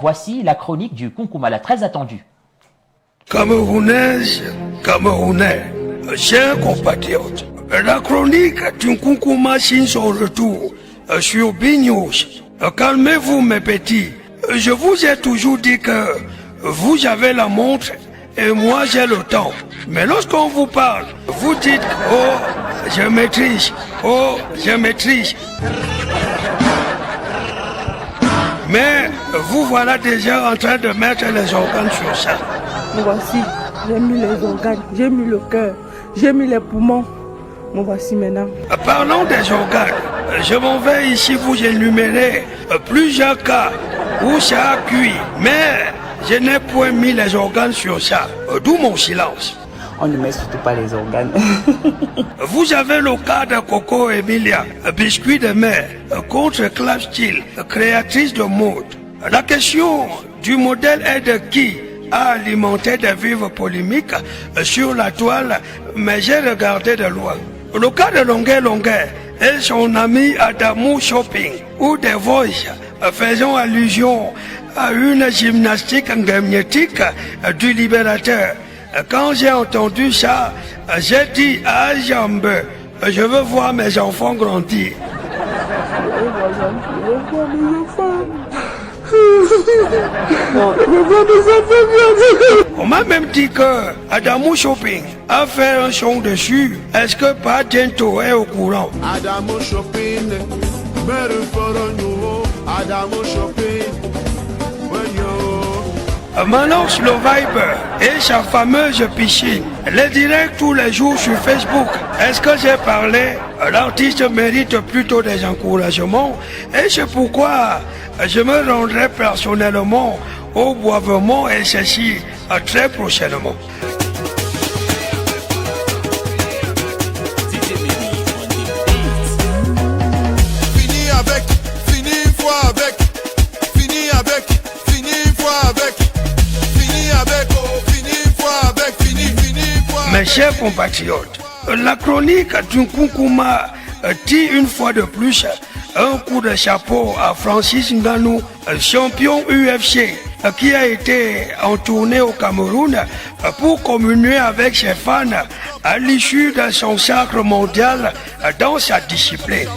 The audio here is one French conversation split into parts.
Voici la chronique du Kunkumala très attendue. Camerounaise, Camerounais, chers compatriotes, la chronique du Kunkuma signe son retour sur B-News. Calmez-vous mes petits, je vous ai toujours dit que vous avez la montre et moi j'ai le temps. Mais lorsqu'on vous parle, vous dites « Oh, je maîtrise, oh, je maîtrise ». Mais vous voilà déjà en train de mettre les organes sur ça. Me voici, j'ai mis les organes, j'ai mis le cœur, j'ai mis les poumons. Me voici maintenant. Parlons des organes. Je m'en vais ici vous énumérer plusieurs cas où ça a cuit. Mais je n'ai point mis les organes sur ça. D'où mon silence. On ne met surtout pas les organes. Vous avez le cas de Coco Emilia, biscuit de mer, contre Club Steel, créatrice de mode. La question du modèle est de qui a alimenté des vives polémiques sur la toile, mais j'ai regardé de loin. Le cas de Longuet Longuet et son ami Adamou Shopping, ou des Voice, faisant allusion à une gymnastique magnétique du libérateur. Quand j'ai entendu ça, j'ai dit à Jambe, je veux voir mes enfants grandir. On m'a même dit que Adamou Shopping a fait un son dessus. Est-ce que pas Gento est au courant? Adamou Shopping, Adamou Shopping. Manox le Viber et sa fameuse piscine. Les directs tous les jours sur Facebook. Est-ce que j'ai parlé? L'artiste mérite plutôt des encouragements et c'est pourquoi je me rendrai personnellement au boivement et ceci très prochainement. Fini avec, fini une fois avec, fini avec, fini une fois avec. Mes chers compatriotes, la chronique du Kunkuma dit une fois de plus un coup de chapeau à Francis Ngannou, champion UFC, qui a été en tournée au Cameroun pour communier avec ses fans à l'issue de son sacre mondial dans sa discipline.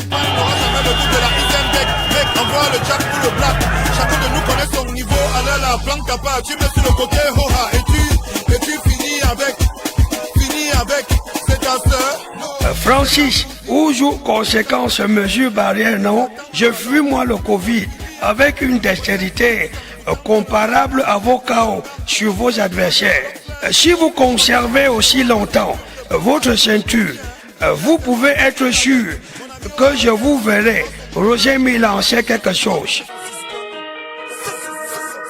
Chacun de nous connaît son niveau, alors la planque à part, tu mets sur le côté, hoha, et tu finis avec, c'est ta sœur. Francis, où joue conséquence mesure barrière, non? Je fuis moi le Covid avec une dextérité comparable à vos chaos sur vos adversaires. Si vous conservez aussi longtemps votre ceinture, vous pouvez être sûr que je vous verrai Roger lancer quelque chose.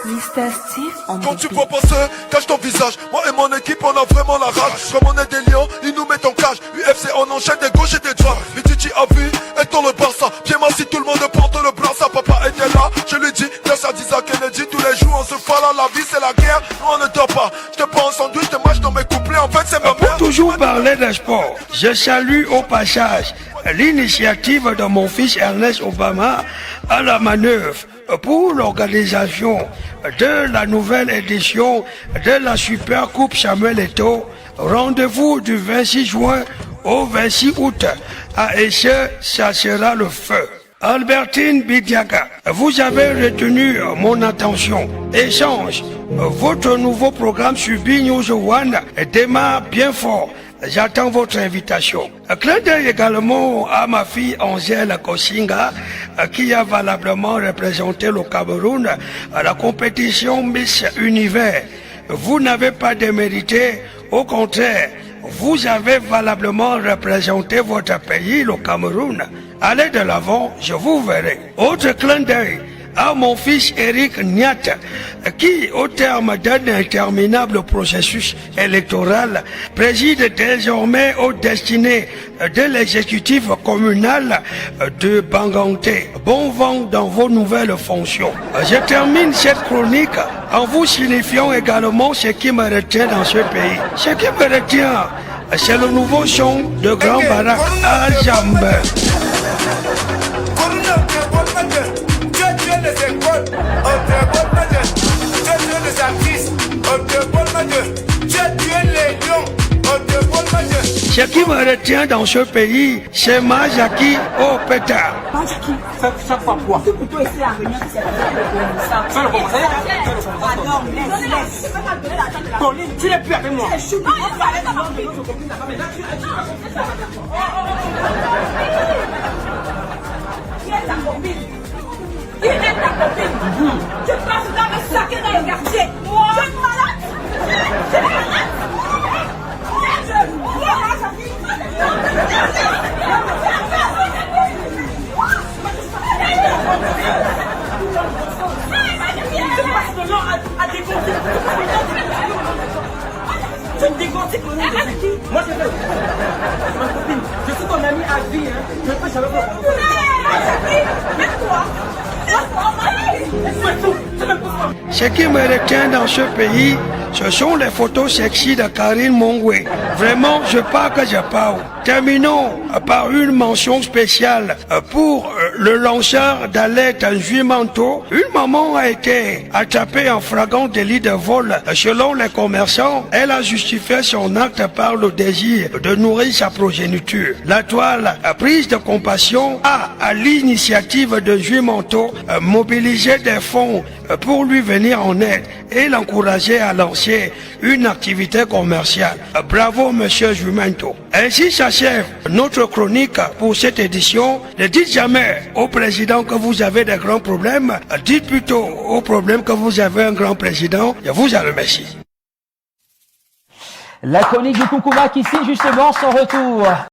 Mr. Steve, Quand tu vois passer, cache ton visage. Moi et mon équipe, on a vraiment la rage. Comme on est des lions, ils nous mettent en cage. UFC, on enchaîne des gauches et des droits. Et Titi a vu, et dans le Barça. Bien si tout le monde porte le bras, sa papa était là. Je lui dis, grâce à Disa Kennedy, tous les jours on se fala. La vie c'est la guerre, on ne dort pas. Je te prends en sandwich, je te mâche dans mes couplets. En fait, c'est ma mère. Pour toujours parler de sport, je salue au passage l'initiative de mon fils Ernest Obama à la manœuvre pour l'organisation de la nouvelle édition de la Super Coupe Samuel Eto'o. Rendez-vous du 26 juin au 26 août à Esse, ça sera le feu. Albertine Bidiaga, vous avez retenu mon attention. Échange, votre nouveau programme sur B-News One démarre bien fort. J'attends votre invitation. Clin d'œil également à ma fille Angèle Kosinga, qui a valablement représenté le Cameroun à la compétition Miss Univers. Vous n'avez pas démérité, au contraire, vous avez valablement représenté votre pays, le Cameroun. Allez de l'avant, je vous verrai. Autre clin d'œil à mon fils Eric Niat, qui, au terme d'un interminable processus électoral, préside désormais aux destinées de l'exécutif communal de Banganté. Bon vent dans vos nouvelles fonctions. Je termine cette chronique en vous signifiant également ce qui me retient dans ce pays. Ce qui me retient, c'est le nouveau son de Grand Barak à Jambe. les écoles, on te Ce qui me retient dans ce pays, c'est Majaki au pétard. Majaki, ça fait quoi? Tout plutôt essayer à venir, c'est ça le commencer. Pardon, laisse. Pauline, tu n'es plus avec moi. Ta copine. Il est ta copine. Tu passes dans le sac et dans le quartier. Moi, je suis malade. Je suis malade. Tu passes de l'an à dégoncer. Tu me dégonces mon nom. Moi, je veux. Ma copine, je suis ton ami à vie. Je ne peux jamais Ce qui me retient dans ce pays, ce sont les photos sexy de Karine Mongwe. Vraiment, je parle que je parle. Terminons par une mention spéciale pour le lanceur d'alerte en Juimanto. Une maman a été attrapée en flagrant délit de vol. Selon les commerçants, elle a justifié son acte par le désir de nourrir sa progéniture. La toile, prise de compassion, a, à l'initiative de Juimanto, mobilisé des fonds pour lui venir en aide et l'encourager à lancer une activité commerciale. Bravo, monsieur Juimanto. Ainsi s'achève notre chronique pour cette édition. Ne dites jamais au président que vous avez des grands problèmes. Dites plutôt au problème que vous avez un grand président. Je vous en remercie. La chronique du Koukouma qui signe justement son retour.